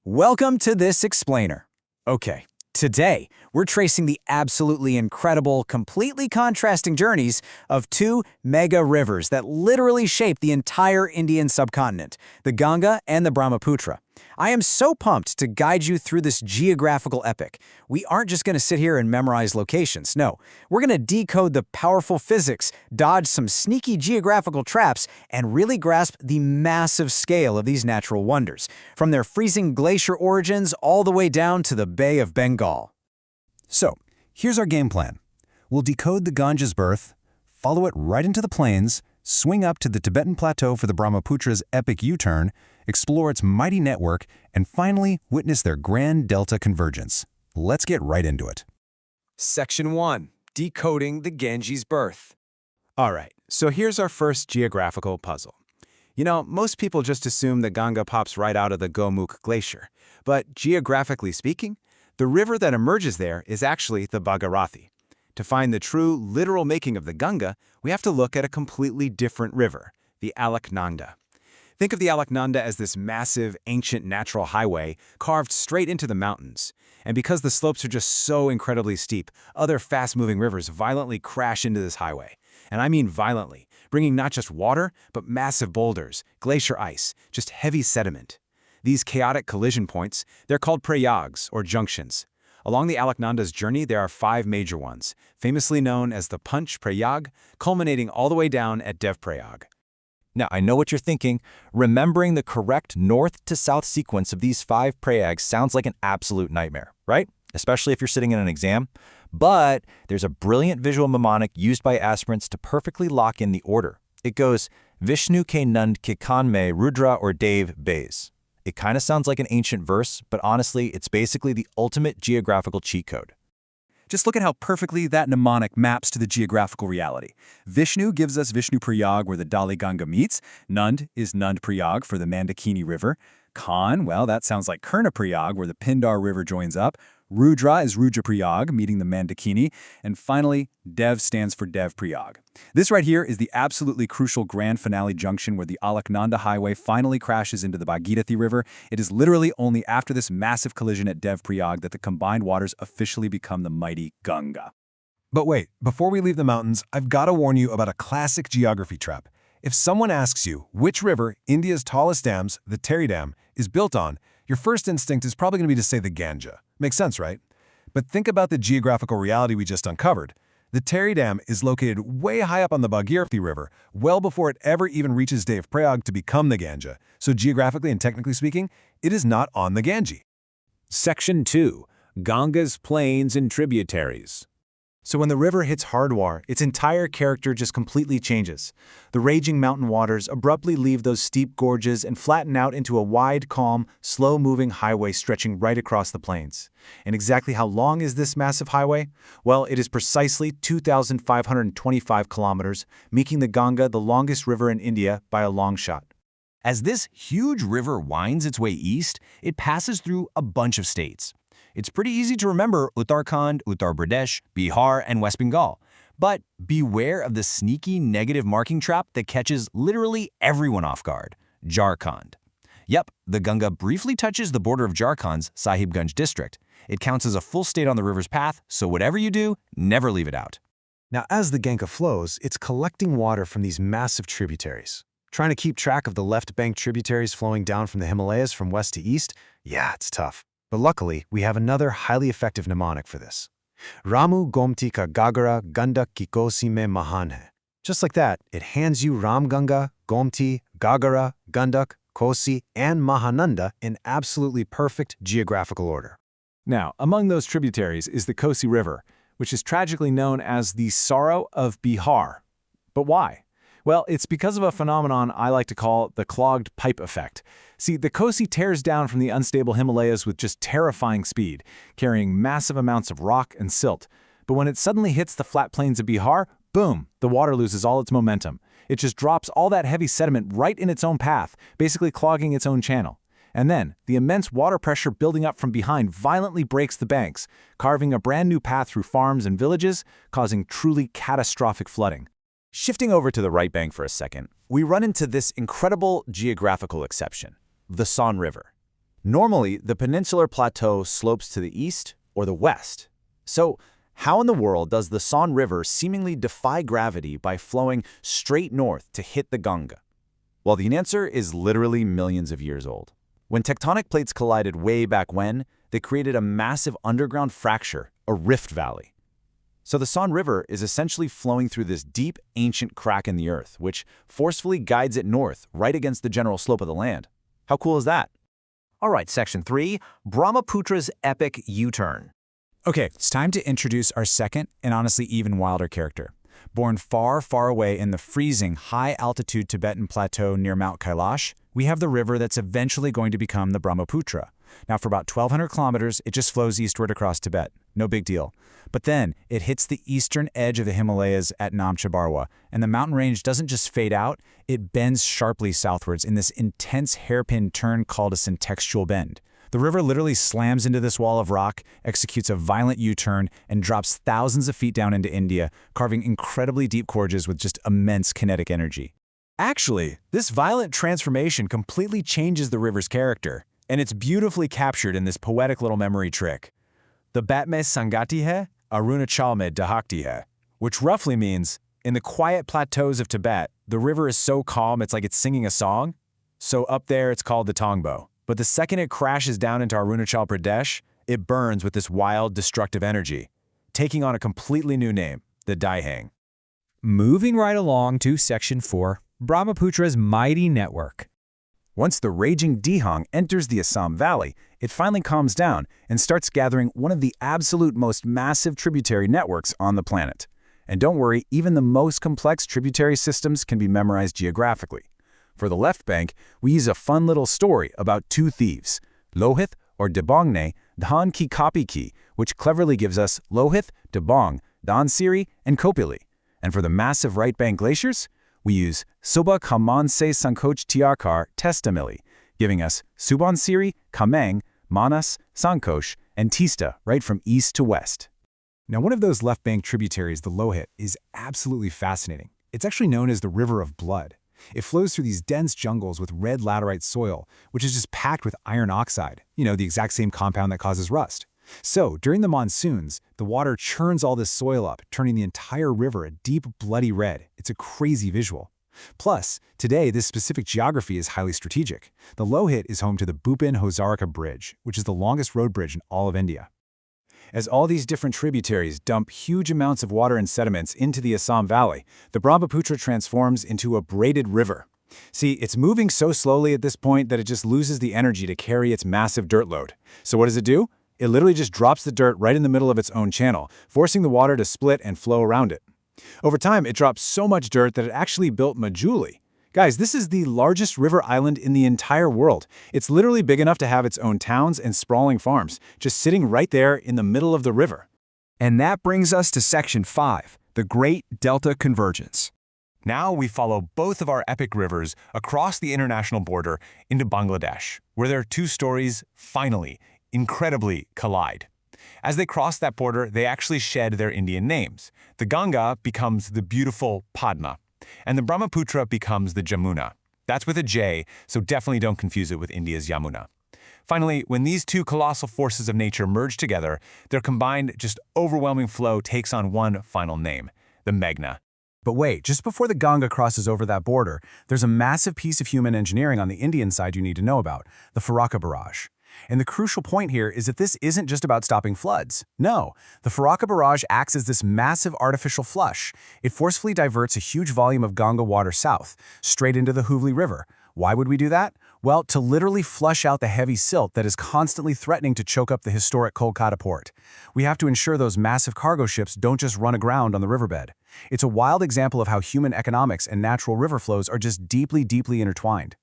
Welcome to this explainer. Okay, today we're tracing the absolutely incredible, completely contrasting journeys of two mega rivers that literally shape the entire Indian subcontinent, the Ganga and the Brahmaputra. I am so pumped to guide you through this geographical epic. We aren't just going to sit here and memorize locations. No, we're going to decode the powerful physics, dodge some sneaky geographical traps, and really grasp the massive scale of these natural wonders, from their freezing glacier origins all the way down to the Bay of Bengal. So, here's our game plan. We'll decode the Ganges birth, follow it right into the plains, swing up to the Tibetan Plateau for the Brahmaputra's epic U-turn, explore its mighty network, and finally witness their grand delta convergence. Let's get right into it. Section 1. Decoding the Ganges birth. All right, so here's our first geographical puzzle. You know, most people just assume the Ganga pops right out of the Gomukh Glacier. But geographically speaking, the river that emerges there is actually the Bhagirathi. To find the true, literal making of the Ganga, we have to look at a completely different river, the Alaknanda. Think of the Alaknanda as this massive, ancient natural highway carved straight into the mountains. And because the slopes are just so incredibly steep, other fast-moving rivers violently crash into this highway. And I mean violently, bringing not just water, but massive boulders, glacier ice, just heavy sediment. These chaotic collision points, they're called prayags, or junctions. Along the Alaknanda's journey, there are 5 major ones, famously known as the Punch Prayag, culminating all the way down at Devprayag. Now, I know what you're thinking. Remembering the correct north to south sequence of these 5 prayags sounds like an absolute nightmare, right? Especially if you're sitting in an exam. But there's a brilliant visual mnemonic used by aspirants to perfectly lock in the order. It goes Vishnu ke Nand ke Kanme Rudra or Dev Bays. It kind of sounds like an ancient verse, but honestly, it's basically the ultimate geographical cheat code. Just look at how perfectly that mnemonic maps to the geographical reality. Vishnu gives us Vishnu Prayag where the Dali Ganga meets. Nand is Nand Prayag for the Mandakini River. Kan, well, that sounds like Kurna Prayag where the Pindar River joins up. Rudra is Rudra Prayag, meeting the Mandakini. And finally, Dev stands for Dev Prayag. This right here is the absolutely crucial grand finale junction where the Alaknanda Highway finally crashes into the Bhagirathi River. It is literally only after this massive collision at Dev Prayag that the combined waters officially become the mighty Ganga. But wait, before we leave the mountains, I've got to warn you about a classic geography trap. If someone asks you which river India's tallest dams, the Tehri Dam, is built on, your first instinct is probably going to be to say the Ganga. Makes sense, right? But think about the geographical reality we just uncovered. The Tehri Dam is located way high up on the Bhagirathi River, well before it ever even reaches Devprayag to become the Ganga. So geographically and technically speaking, it is not on the Ganges. Section 2. Ganga's plains and tributaries. So when the river hits Hardwar, its entire character just completely changes. The raging mountain waters abruptly leave those steep gorges and flatten out into a wide, calm, slow-moving highway stretching right across the plains. And exactly how long is this massive highway? Well, it is precisely 2,525 kilometers, making the Ganga the longest river in India by a long shot. As this huge river winds its way east, it passes through a bunch of states. It's pretty easy to remember Uttarakhand, Uttar Pradesh, Bihar, and West Bengal. But beware of the sneaky negative marking trap that catches literally everyone off guard, Jharkhand. Yep, the Ganga briefly touches the border of Jharkhand's Sahibganj district. It counts as a full state on the river's path, so whatever you do, never leave it out. Now, as the Ganga flows, it's collecting water from these massive tributaries. Trying to keep track of the left bank tributaries flowing down from the Himalayas from west to east? Yeah, it's tough. But luckily, we have another highly effective mnemonic for this. Ramu Gomti ka Gagara Gandak ki Kosi mein Mahan hai. Just like that, it hands you Ram Ganga, Gomti, Gagara, Gandak, Kosi, and Mahananda in absolutely perfect geographical order. Now, among those tributaries is the Kosi River, which is tragically known as the Sorrow of Bihar. But why? Well, it's because of a phenomenon I like to call the clogged pipe effect. See, the Kosi tears down from the unstable Himalayas with just terrifying speed, carrying massive amounts of rock and silt. But when it suddenly hits the flat plains of Bihar, boom, the water loses all its momentum. It just drops all that heavy sediment right in its own path, basically clogging its own channel. And then, the immense water pressure building up from behind violently breaks the banks, carving a brand new path through farms and villages, causing truly catastrophic flooding. Shifting over to the right bank for a second, we run into this incredible geographical exception, the Son River. Normally, the peninsular plateau slopes to the east or the west. So, how in the world does the Son River seemingly defy gravity by flowing straight north to hit the Ganga? Well, the answer is literally millions of years old. When tectonic plates collided way back when, they created a massive underground fracture, a rift valley. So the Son River is essentially flowing through this deep, ancient crack in the earth, which forcefully guides it north, right against the general slope of the land. How cool is that? All right, Section 3, Brahmaputra's epic U-turn. Okay, it's time to introduce our second and honestly even wilder character. Born far, far away in the freezing, high-altitude Tibetan plateau near Mount Kailash, we have the river that's eventually going to become the Brahmaputra. Now, for about 1,200 kilometers, it just flows eastward across Tibet. No big deal. But then, it hits the eastern edge of the Himalayas at Namcha Barwa, and the mountain range doesn't just fade out, it bends sharply southwards in this intense hairpin turn called a syntextual bend. The river literally slams into this wall of rock, executes a violent U-turn, and drops thousands of feet down into India, carving incredibly deep gorges with just immense kinetic energy. Actually, this violent transformation completely changes the river's character, and it's beautifully captured in this poetic little memory trick. The Batme Sangati hai, Arunachal mein dahakti hai, which roughly means, in the quiet plateaus of Tibet, the river is so calm it's like it's singing a song. So up there it's called the Tongbo. But the second it crashes down into Arunachal Pradesh, it burns with this wild, destructive energy, taking on a completely new name, the Daihang. Moving right along to Section 4, Brahmaputra's mighty network. Once the raging Dihang enters the Assam Valley, it finally calms down and starts gathering one of the absolute most massive tributary networks on the planet. And don't worry, even the most complex tributary systems can be memorized geographically. For the left bank, we use a fun little story about two thieves, Lohith or Debongne, Dhan Ki Kapi Ki, which cleverly gives us Lohith, Debong, Dhansiri, and Kopili. And for the massive right bank glaciers, we use Soba Kamanse Sankoch Tiarkar Testamili, giving us Subansiri, Kameng, Manas, Sankosh, and Tista right from east to west. Now, one of those left bank tributaries, the Lohit, is absolutely fascinating. It's actually known as the River of Blood. It flows through these dense jungles with red laterite soil, which is just packed with iron oxide, the exact same compound that causes rust. So, during the monsoons, the water churns all this soil up, turning the entire river a deep, bloody red. It's a crazy visual. Plus, today, this specific geography is highly strategic. The Lohit is home to the Bhupin Hazarika Bridge, which is the longest road bridge in all of India. As all these different tributaries dump huge amounts of water and sediments into the Assam Valley, the Brahmaputra transforms into a braided river. See, it's moving so slowly at this point that it just loses the energy to carry its massive dirt load. So what does it do? It literally just drops the dirt right in the middle of its own channel, forcing the water to split and flow around it. Over time, it dropped so much dirt that it actually built Majuli. Guys, this is the largest river island in the entire world. It's literally big enough to have its own towns and sprawling farms, just sitting right there in the middle of the river. And that brings us to Section 5, the Great Delta Convergence. Now we follow both of our epic rivers across the international border into Bangladesh, where their two stories finally, incredibly collide. As they cross that border, they actually shed their Indian names. The Ganga becomes the beautiful Padma, and the Brahmaputra becomes the Jamuna. That's with a J, so definitely don't confuse it with India's Yamuna. Finally, when these two colossal forces of nature merge together, their combined, just overwhelming flow takes on one final name, the Meghna. But wait, just before the Ganga crosses over that border, there's a massive piece of human engineering on the Indian side you need to know about, the Farakka Barrage. And the crucial point here is that this isn't just about stopping floods. No, the Farakka Barrage acts as this massive artificial flush. It forcefully diverts a huge volume of Ganga water south, straight into the Hooghly River. Why would we do that? Well, to literally flush out the heavy silt that is constantly threatening to choke up the historic Kolkata port. We have to ensure those massive cargo ships don't just run aground on the riverbed. It's a wild example of how human economics and natural river flows are just deeply, deeply intertwined.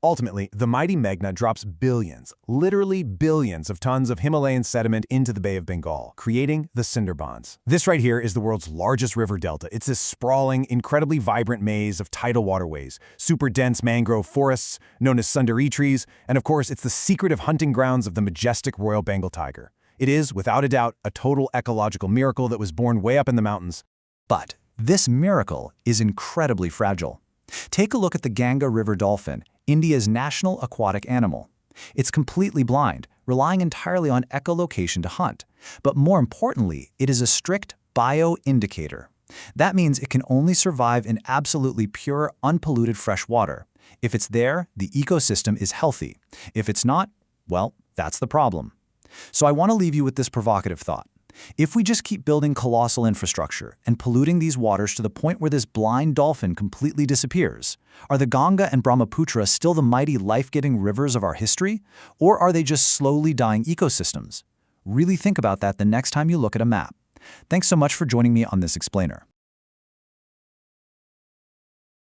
Ultimately, the mighty Meghna drops billions, literally billions of tons of Himalayan sediment into the Bay of Bengal, creating the Sundarbans. This right here is the world's largest river delta. It's this sprawling, incredibly vibrant maze of tidal waterways, super dense mangrove forests, known as Sundari trees, and of course, it's the secretive hunting grounds of the majestic Royal Bengal tiger. It is, without a doubt, a total ecological miracle that was born way up in the mountains. But this miracle is incredibly fragile. Take a look at the Ganga River dolphin, India's national aquatic animal. It's completely blind, relying entirely on echolocation to hunt. But more importantly, it is a strict bioindicator. That means it can only survive in absolutely pure, unpolluted fresh water. If it's there, the ecosystem is healthy. If it's not, well, that's the problem. So I want to leave you with this provocative thought. If we just keep building colossal infrastructure and polluting these waters to the point where this blind dolphin completely disappears, are the Ganga and Brahmaputra still the mighty life-giving rivers of our history? Or are they just slowly dying ecosystems? Really think about that the next time you look at a map. Thanks so much for joining me on this explainer.